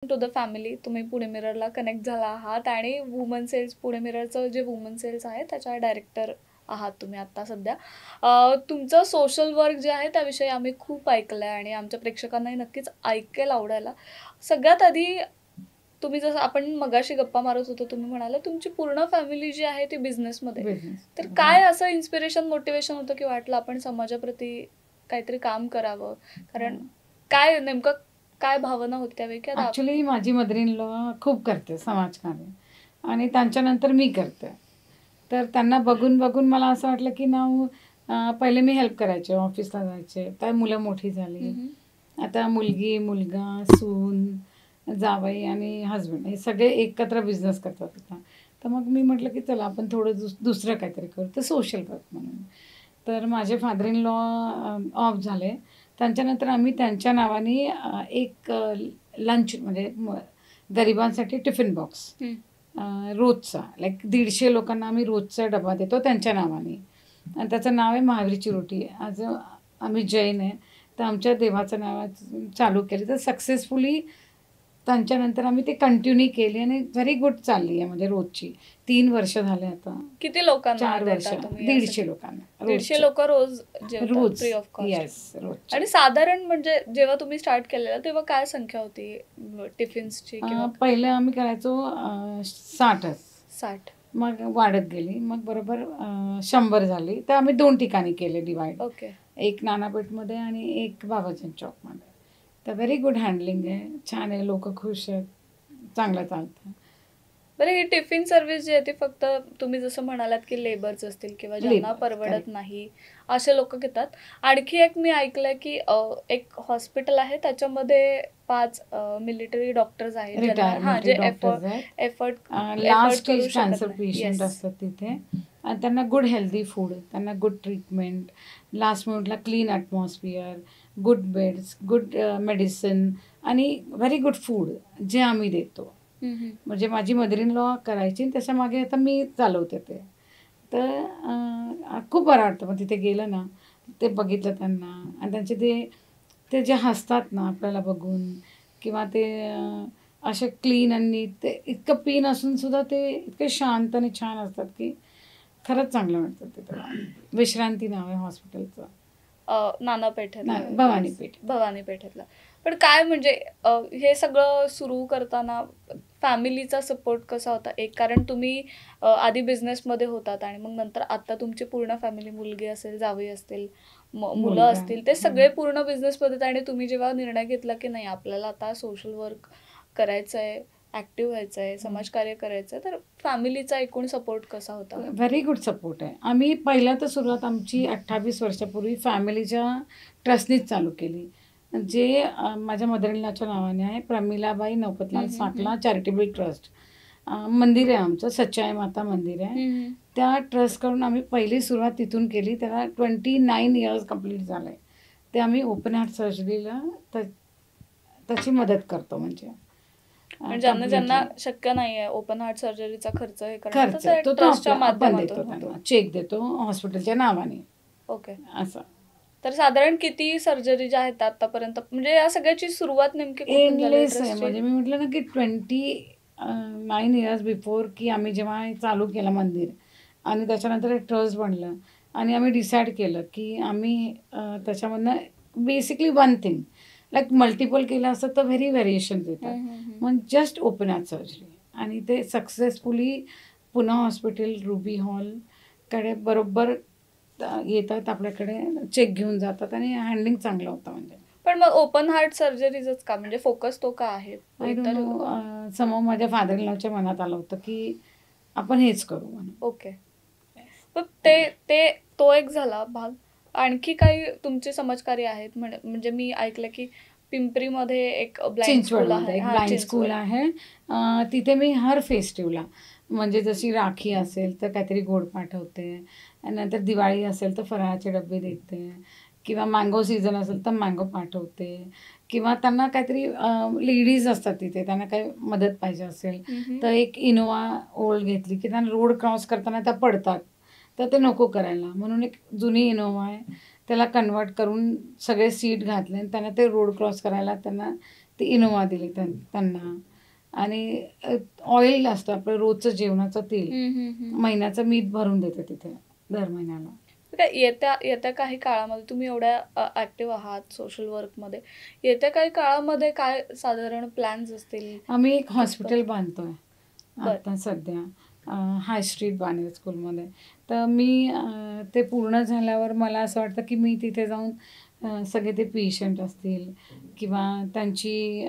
To the family. तुम्ही Pune मिररला connect झाला आहात आणि वुमन सेल्स पुणे मिररचं जे वुमन सेल्स आहे त्याच्या डायरेक्टर आहात तुम्ही आता सध्या. तुमचं सोशल वर्क जे आहे त्याविषयी आम्ही खूप ऐकलं आहे आणि आमच्या प्रेक्षकांनाही नक्कीच ऐकायला आवडायला. सगळ्यात आधी तुम्ही जसं आपण मगाशी गप्पा मारत होतो, तुम्ही म्हणाले तुमची पूर्ण फॅमिली जी आहे ती बिझनेसमध्ये. तर काय असं इन्स्पिरेशन, मोटिवेशन होतं की वाटलं आपण समाजाप्रती काहीतरी काम करावं? कारण काय नेमकं काय भावना होती त्यावेळी? की ॲक्च्युली माझी मदर इन लॉ खूप करते समाजकार्य आणि त्यांच्यानंतर मी करते. तर त्यांना बघून बघून मला असं वाटलं की पहिले मी हेल्प करायचे, ऑफिसला जायचे. तर मुलं मोठी झाली, आता मुलगी, मुलगा, सून, जावई आणि हजबंड हे सगळे एकत्र बिझनेस करतात आता. तर मग मी म्हटलं की चला आपण थोडं दुसरं काहीतरी करू, तर सोशल वर्क म्हणून. तर माझे फादर इन लॉ ऑफ झाले. त्यांच्यानंतर आम्ही त्यांच्या नावाने एक लंच म्हणजे गरिबांसाठी टिफिन बॉक्स रोजचा, लाईक 150 लोकांना आम्ही रोजचा डबा देतो त्यांच्या नावाने. आणि त्याचं नाव आहे महावीरची रोटी. आज आम्ही जैन आहे, तर आमच्या देवाचं नाव चालू केलं. तर सक्सेसफुली त्यांच्यानंतर आम्ही ते कंटिन्यू केली आणि व्हेरी गुड चालली आहे. म्हणजे रोजची 3 वर्ष झाले आता. किती लोकांना 4 वर्ष, 150 लोकांना. 150 लोक रोज जेवतात फ्री ऑफ कॉस्ट? येस, रोज. आणि साधारण म्हणजे जेव्हा तुम्ही स्टार्ट केलेलं तेव्हा काय संख्या होती टिफिन्सची? किंवा पहिलं आम्ही करायचो 60. मग वाढत गेली, मग बरोबर 100 झाली. तर आम्ही 2 ठिकाणी केले डिवाइड. ओके. एक नानापेठमध्ये आणि एक बाबाजन चौकमध्ये. तर व्हेरी गुड हँडलिंग आहे, छान आहे, लोक खुश आहेत, चांगलं चालतं. बरं, ही टिफिन सर्व्हिस जी आहे ती फक्त तुम्ही जसं म्हणालात की लेबर्स असतील किंवा ज्यांना परवडत नाही असे लोक घेतात. आणखी एक मी ऐकलंय की एक हॉस्पिटल आहे त्याच्यामध्ये 5 मिलिटरी डॉक्टर्स आहेत जे effort last stage cancer patient असतात तिथे. आणि त्यांना गुड हेल्दी फूड, त्यांना गुड ट्रीटमेंट, लास्ट मिनिटला clean atmosphere, good beds, good medicine आणि व्हेरी गुड फूड जे आम्ही देतो. म्हणजे माझी मदर इन लॉ करायची, त्याच्यामागे आता मी चालवते ते. तर खूप बरं वाटतं. मग तिथे गेलं ना, ते बघितलं त्यांना आणि त्यांचे ते जे हसतात ना आपल्याला बघून, किंवा ते असे क्लीन आणि नीट, ते इतकं पीन असून सुद्धा ते इतके शांत आणि छान असतात की खरंच चांगलं वाटतं ते. विश्रांती नाव आहे हॉस्पिटलचं. भवानीपेठेतला. पण काय म्हणजे हे सगळं सुरू करताना फॅमिलीचा सपोर्ट कसा होता? एक कारण तुम्ही आधी बिझनेसमध्ये होतात आणि मग नंतर आता तुमची पूर्ण फॅमिली, मुलगी असेल, जावई असतील, मुलं असतील, ते सगळे पूर्ण बिझनेसमध्ये. आणि तुम्ही जेव्हा निर्णय घेतला की नाही आपल्याला आता सोशल वर्क करायचं आहे, ॲक्टिव्ह व्हायचं आहे, समाजकार्य करायचं आहे, तर फॅमिलीचा एकूण सपोर्ट कसा होता? व्हेरी गुड सपोर्ट आहे. आम्ही पहिला तर सुरुवात आमची 28 वर्षापूर्वी फॅमिलीच्या ट्रस्टनीच चालू केली, जे माझ्या मदर इन लॉच्या नावाने आहे, प्रमिलाबाई नौपतलाल साकला चॅरिटेबल ट्रस्ट. मंदिर आहे आमचं, सच्चाई माता मंदिर आहे. त्या ट्रस्टकडून आम्ही पहिली सुरुवात तिथून केली. त्याला 29 इयर्स कंप्लीट झाले. ते आम्ही ओपन हार्ट सर्जरीला त्याची मदत करतो. म्हणजे ज्यांना शक्य नाही आहे ओपन हार्ट सर्जरीचा खर्च देतो, चेक देतो हॉस्पिटलच्या नावाने. ओके. असं. तर साधारण किती सर्जरी ज्या आहेत आतापर्यंत, म्हणजे या सगळ्याची सुरुवात नेमकी एंडलेस आहे. म्हणजे मी म्हटलं ना की 29 इयर्स बिफोर की आम्ही जेव्हा चालू केलं मंदिर आणि त्याच्यानंतर एक ट्रस्ट बनलं आणि आम्ही डिसाईड केलं की आम्ही त्याच्यामधनं basically one thing like multiple केलं असतं तर व्हेरी व्हेरिएशन्स येतात. मग जस्ट ओपन हार्ट सर्जरी आणि ते सक्सेसफुली पुणे हॉस्पिटल रुबी हॉलकडे बरोबर येतात, आपल्याकडे चेक घेऊन जातात आणि हँडलिंग चांगलं होतं. म्हणजे पण मग ओपन हार्ट सर्जरीच का, म्हणजे फोकस तो का आहे? समोर माझ्या फादर इन लॉच्या मनात आलं होतं की आपण हेच करू म्हणून. ओके. मग तो एक झाला भाग. आणखी काही तुमचे समाजकार्य आहेत? म्हणजे मी ऐकलं की पिंपरीमध्ये एक ब्लाइंड स्कूल आहे. तिथे मी हर फेस्टिवला, म्हणजे जशी राखी असेल तर काहीतरी गोड पाठवते, नंतर दिवाळी असेल तर फराळाचे डबे देते, किंवा मँगो सीझन असेल तर मँगो पाठवते, किंवा त्यांना काहीतरी लेडीज असतात तिथे, त्यांना काही मदत पाहिजे असेल तर एक इनोवा ओल्ड घेतली की त्यांना रोड क्रॉस करताना त्या पडतात, तर ते नको करायला म्हणून एक जुनी इनोवा आहे, त्याला कन्वर्ट करून सगळे सीट घातले आणि त्यांना ते रोड क्रॉस करायला त्यांना ती इनोवा दिली त्यांना. आणि ऑइल असतं आपलं रोजचं जेवणाचं तेल, महिन्याचं मी भरून देते तिथे दर महिन्याला. येत्या येत्या काही काळामध्ये तुम्ही एवढ्या ऍक्टिव्ह आहात सोशल वर्कमध्ये, येत्या काही काळामध्ये काय साधारण प्लॅन्स असतील? आम्ही एक हॉस्पिटल बांधतोय बर. आता सध्या, हाय स्ट्रीट बाणेर स्कूलमध्ये. तर मी ते पूर्ण झाल्यावर मला असं वाटतं की मी तिथे जाऊन सगळे ते पेशंट असतील किंवा त्यांची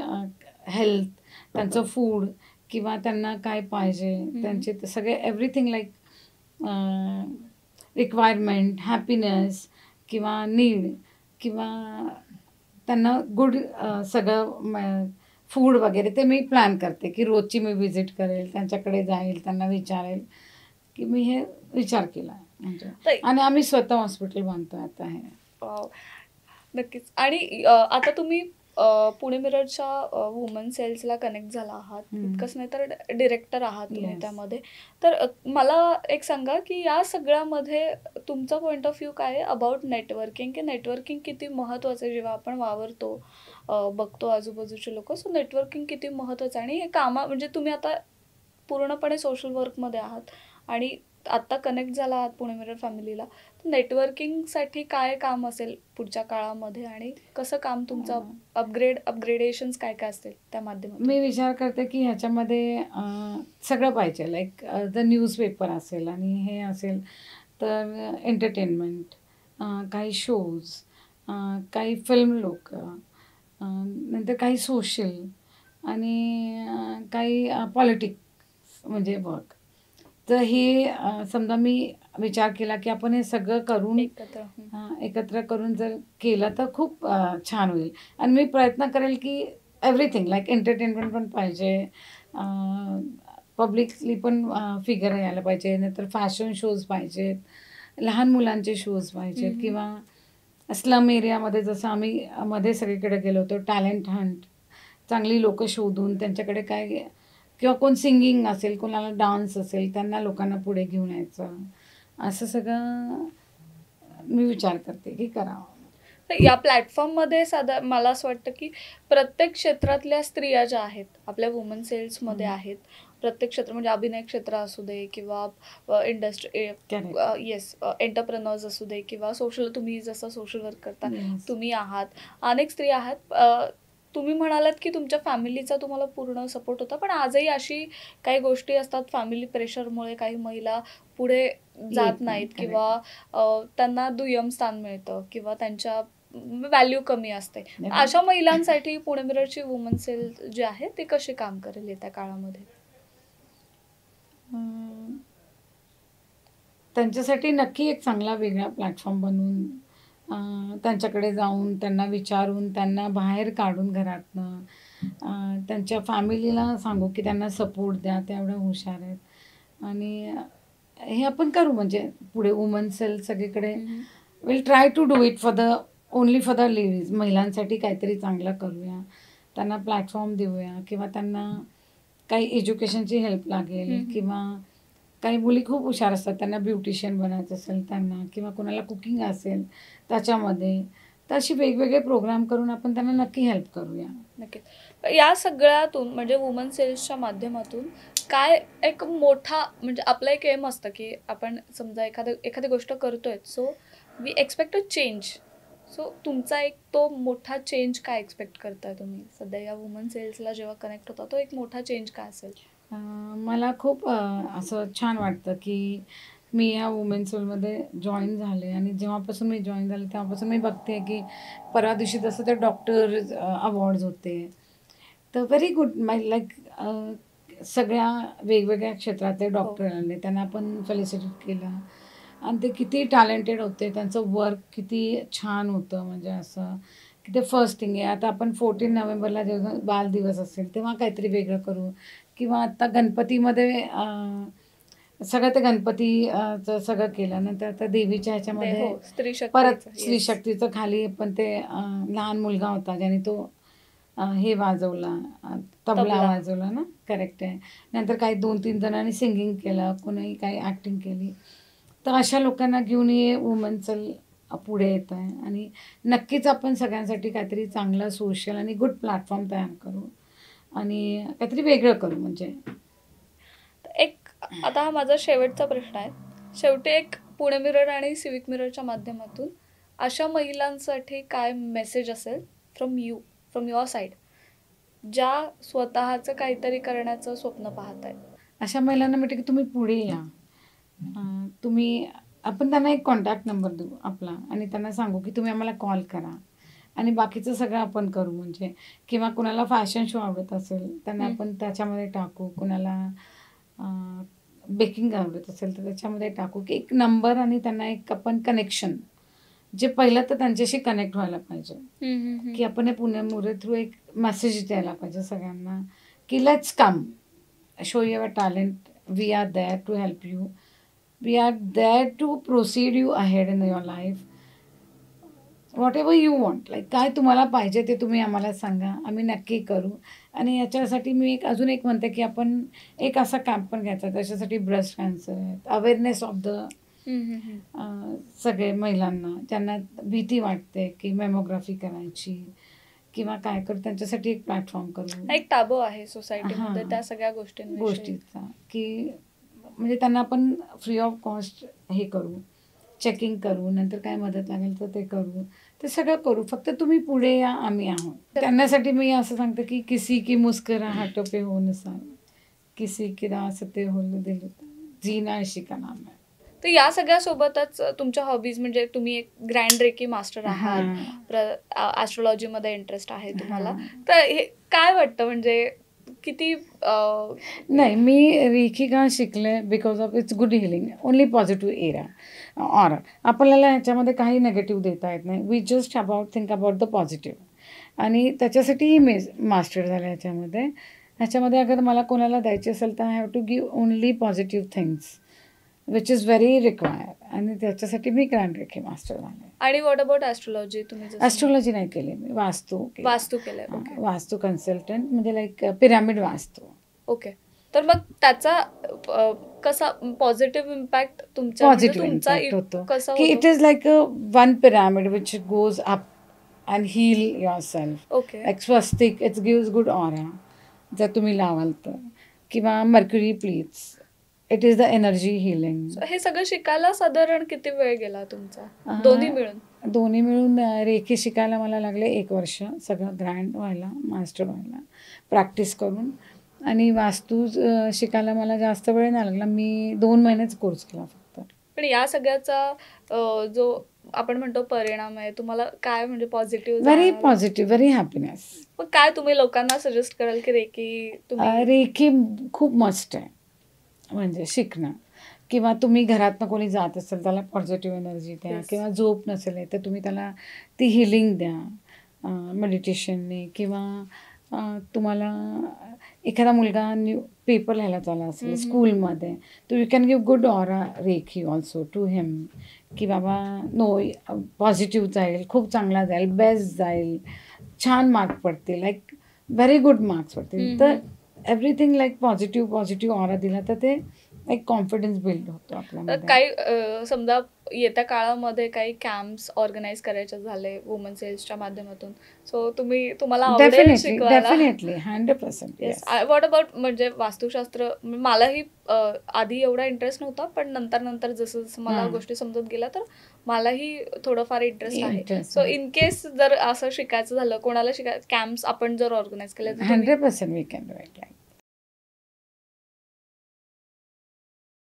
हेल्थ, त्यांचं फूड किंवा त्यांना काय पाहिजे, त्यांचे ते सगळे एव्हरीथिंग लाईक रिक्वायरमेंट, हॅपीनेस किंवा नीड किंवा त्यांना गुड सगळं फूड वगैरे ते मी प्लॅन करते की रोजची मी व्हिजिट करेल, त्यांच्याकडे जाईल, त्यांना विचारेल की मी हे विचार केला म्हणजे. आणि आम्ही स्वतः हॉस्पिटल बांधतोय आता हे. वाव. नक्कीच. आणि आता तुम्ही पुणे मिररच्या वुमन सेल्सला कनेक्ट झाला आहात, इतकंच नाही तर डिरेक्टर आहात तुम्ही Yes. त्यामध्ये. तर मला एक सांगा की या सगळ्यामध्ये तुमचा पॉइंट ऑफ व्ह्यू काय आहे अबाउट नेटवर्किंग, की नेटवर्किंग किती महत्त्वाचं आहे जेव्हा आपण वावरतो, बघतो आजूबाजूचे लोक, सो नेटवर्किंग किती महत्त्वाचं आहे? आणि हे म्हणजे तुम्ही आता पूर्णपणे सोशल वर्कमध्ये आहात आणि आत्ता कनेक्ट झाला आहात पुणे मिरर फॅमिलीला, तर नेटवर्किंगसाठी काय काम असेल पुढच्या काळामध्ये आणि कसं काम तुमचं अपग्रेडेशन्स काय काय असतील त्या माध्यमातून? मी विचार करते की ह्याच्यामध्ये सगळं पाहिजे, लाईक जर न्यूजपेपर असेल आणि हे असेल तर एंटरटेनमेंट, काही शोज, काही फिल्म लोक, नंतर काही सोशल आणि काही पॉलिटिक्स म्हणजे वर्क. तर हे समजा मी विचार केला की आपण हे सगळं करून एकत्र करून जर केलं तर खूप छान होईल. आणि मी प्रयत्न करेल की एव्हरीथिंग लाईक एंटरटेनमेंट पण पाहिजे, पब्लिकली पण फिगर यायला पाहिजे, नाहीतर फॅशन शोज पाहिजेत, लहान मुलांचे शोज पाहिजेत किंवा स्लम एरियामध्ये जसं आम्ही मध्ये सगळीकडे गेलो होतो, टॅलेंट हंट, चांगली लोकं शोधून त्यांच्याकडे काय किंवा कोण सिंगिंग असेल, कोणाला डान्स असेल, त्यांना लोकांना पुढे घेऊन यायचं, असं सगळं मी विचार करते की करावं. तर या प्लॅटफॉर्ममध्ये मला असं वाटतं की प्रत्येक क्षेत्रातल्या स्त्रिया ज्या आहेत आपल्या वुमन सेल्समध्ये आहेत, प्रत्येक क्षेत्र म्हणजे अभिनय क्षेत्र असू दे किंवा इंडस्ट्री, येस, एंटरप्रेनर्स असू दे किंवा सोशल, तुम्ही जसं सोशल वर्क करता तुम्ही आहात, अनेक स्त्रिया आहात. तुम्ही म्हणालात की तुमच्या फॅमिलीचा तुम्हाला पूर्ण सपोर्ट होता, पण आजही अशी काही गोष्टी असतात फॅमिली प्रेशरमुळे काही महिला पुढे जात नाहीत किंवा त्यांना दुय्यम स्थान मिळतं किंवा त्यांच्या व्हॅल्यू कमी असते. अशा महिलांसाठी पुणे मिररची वुमन सेल जी आहे ती कशी काम करेल येत्या काळामध्ये? त्यांच्यासाठी नक्की एक चांगला वेगळा प्लॅटफॉर्म बनवून त्यांच्याकडे जाऊन त्यांना विचारून त्यांना बाहेर काढून घरातनं, त्यांच्या फॅमिलीला सांगू की त्यांना सपोर्ट द्या, त्या एवढ्या हुशार आहेत आणि हे आपण करू. म्हणजे पुढे वुमन सेल सगळीकडे will try to do it for the only for the ladies. महिलांसाठी काहीतरी चांगलं करूया, त्यांना प्लॅटफॉर्म देऊया किंवा त्यांना काही एज्युकेशनची हेल्प लागेल किंवा काही मुली खूप हुशार असतात, त्यांना ब्युटिशियन बनायचं असेल त्यांना किंवा कोणाला कुकिंग असेल त्याच्यामध्ये, तर अशी वेगवेगळे प्रोग्राम करून आपण त्यांना नक्की हेल्प करूया. नक्कीच. या सगळ्यातून म्हणजे वुमन सेल्सच्या माध्यमातून काय एक मोठा म्हणजे आपलं एक एम असतं की आपण समजा एखादी गोष्ट करतोय, so we expect a change. So तुमचा एक तो मोठा चेंज काय एक्सपेक्ट करताय तुम्ही सध्या या वुमन सेल्सला जेव्हा कनेक्ट होता, तो एक मोठा चेंज काय असेल? मला खूप असं छान वाटतं की मी या वुमेन सेलमध्ये जॉईन झाले आणि जेव्हापासून मी जॉईन झाले तेव्हापासून मी बघते की परवा दिवशी जसं ते डॉक्टर अवॉर्ड्स होते, तर व्हेरी गुड. लाईक सगळ्या वेगवेगळ्या क्षेत्रातले डॉक्टर आले, त्यांना आपण फेलिसिटेट केलं आणि ते किती टॅलेंटेड होते, त्यांचं वर्क किती छान होतं. म्हणजे असं की ते फर्स्ट थिंग आहे. आता आपण 14 नोव्हेंबरला जेव्हा बालदिवस असेल तेव्हा काहीतरी वेगळं करू किंवा आता गणपतीमध्ये सगळं ते गणपतीचं सगळं केलं, नंतर आता देवीच्या ह्याच्यामध्ये परत स्त्री शक्तीचं खाली पण ते लहान मुलगा होता ज्याने तो हे वाजवला, तबला वाजवला ना, करेक्ट आहे. नंतर काही 2-3 जणांनी सिंगिंग केलं, कोणी काही ॲक्टिंग केली. तर अशा लोकांना घेऊन हे वुमन सेल पुढे येत आहे आणि नक्कीच आपण सगळ्यांसाठी काहीतरी चांगला सोशल आणि गुड प्लॅटफॉर्म तयार करू आणि काहीतरी वेगळं करू. म्हणजे एक आता हा माझा शेवटचा प्रश्न आहे. शेवटी एक पुणे मिरर आणि सिविक मिररच्या माध्यमातून अशा महिलांसाठी काय मेसेज असेल फ्रॉम युअर साईड, ज्या स्वतःचं काहीतरी करण्याचं स्वप्न पाहत आहेत? अशा महिलांना म्हटलं की तुम्ही पुढे या. तुम्ही आपण त्यांना एक कॉन्टॅक्ट नंबर देऊ आपला आणि त्यांना सांगू की तुम्ही आम्हाला कॉल करा आणि बाकीचं सगळं आपण करू. म्हणजे किंवा कुणाला फॅशन शो आवडत असेल त्यांना आपण त्याच्यामध्ये टाकू, कुणाला बेकिंग आवडत असेल तर त्याच्यामध्ये टाकू की एक नंबर आणि त्यांना एक आपण कनेक्शन, जे पहिलं तर त्यांच्याशी कनेक्ट व्हायला पाहिजे की आपण हे पुणे मुरे थ्रू एक मेसेज द्यायला पाहिजे सगळ्यांना की let's come, show your talent, we are there to help you, we are there to proceed you ahead in your life, whatever you want. Like काय तुम्हाला पाहिजे ते तुम्ही आम्हाला सांगा, आम्ही नक्की करू. आणि याच्यासाठी मी अजून एक म्हणते की आपण एक असा कॅम्प पण घ्यायचा त्याच्यासाठी ब्रेस्ट कॅन्सर आहे, अवेअरनेस ऑफ द सगळे महिलांना ज्यांना भीती वाटते की मेमोग्राफी करायची किंवा काय करू, त्यांच्यासाठी एक प्लॅटफॉर्म करू. एक टाबू आहे सोसायटीमध्ये त्या सगळ्या गोष्टीचा की म्हणजे त्यांना आपण फ्री ऑफ कॉस्ट हे करू, चेकिंग करू, नंतर काय मदत लागेल तर ते करू, ते सगळं करू. फक्त तुम्ही पुढे या, आम्ही आहोत. त्यांच्यासाठी मी असं सांगते की किसी की मुस्कुराहटों पे हो निसार, किसी की रास्ते हो दिल, जीना इसी का नाम है. तर या सगळ्या सोबतच तुमच्या हॉबीज म्हणजे तुम्ही एक ग्रँड रेकी मास्टर आहात, ॲस्ट्रोलॉजीमध्ये इंटरेस्ट आहे तुम्हाला, तर हे काय वाटतं म्हणजे किती नाही, मी रेकी का शिकले because of it's good healing, only positive aura. आपल्याला ह्याच्यामध्ये काही नेगेटिव्ह देता येत नाही. We just think about the positive. आणि त्याच्यासाठीही मी मास्टर झाले ह्याच्यामध्ये अगर मला कोणाला द्यायची असेल तर I have to give only positive things which is very required. आणि त्याच्यासाठी मी ग्रँड रेकी मास्टर झाले. आणि व्हॉट अबाउट ॲस्ट्रोलॉजी? तुम्ही ॲस्ट्रोलॉजी नाही केली मी, वास्तू केलंय. वास्तू कन्सल्टंट, म्हणजे लाईक पिरामिड वास्तू. ओके. तर मग त्याचा कसा पॉझिटिव्ह इम्पॅक्ट पॉझिटिव्ह इम्पॅक्ट होतो की it is like one pyramid which goes up and heal yourself. Okay. Like swastik, it's gives good aura जर तुम्ही लावाल तर, किंवा mercury pleats, it is the energy healing. हे सगळं शिकायला साधारण किती वेळ गेला तुमचा दोन्ही मिळून? रेकी शिकायला मला लागले 1 वर्ष, सगळं ग्रँड व्हायला, मास्टर व्हायला, प्रॅक्टिस करून. आणि वास्तू शिकायला मला जास्त वेळ नाही लागला, मी 2 महिनेच कोर्स केला फक्त. पण या सगळ्याचा जो आपण म्हणतो परिणाम आहे तुम्हाला काय, म्हणजे positive? Very positive, very happiness. मग काय तुम्ही लोकांना सजेस्ट कराल की रेकी खूप मस्ट आहे म्हणजे शिकणं. किंवा तुम्ही घरातनं कोणी जात असेल त्याला पॉझिटिव्ह एनर्जी द्या, किंवा झोप नसेल तर तुम्ही त्याला ती हिलिंग द्या मेडिटेशनने. किंवा तुम्हाला एखादा मुलगा पेपर लिहायला चालला असेल स्कूलमध्ये, तर you can give good aura reiki also to him की बाबा नो, पॉझिटिव्ह जाईल, खूप चांगला जाईल, बेस्ट जाईल, छान मार्क पडतील, लाईक व्हेरी गुड मार्क्स पडतील. तर एव्हरीथिंग लाईक पॉझिटिव्ह ऑरा दिला तर ते एक कॉन्फिडन्स बिल्ड होतो आपल्यामध्ये. काही समजा येत्या काळामध्ये काही कॅम्प्स ऑर्गनाईज करायचे झाले वुमन सेल्सच्या माध्यमातून, सो तुम्हाला आवडेल शिकवायला? डेफिनेटली 100%. व्हॉट अबाउट म्हणजे वास्तुशास्त्र? मलाही आधी एवढा इंटरेस्ट नव्हता, पण नंतर जसं मला गोष्टी समजत गेल्या तर मलाही थोडंफार इंटरेस्ट आहे. सो इन केस जर असं शिकायचं झालं कोणाला, कॅम्प्स आपण जर ऑर्गनाईज केले, 100% वी कॅन डू इट.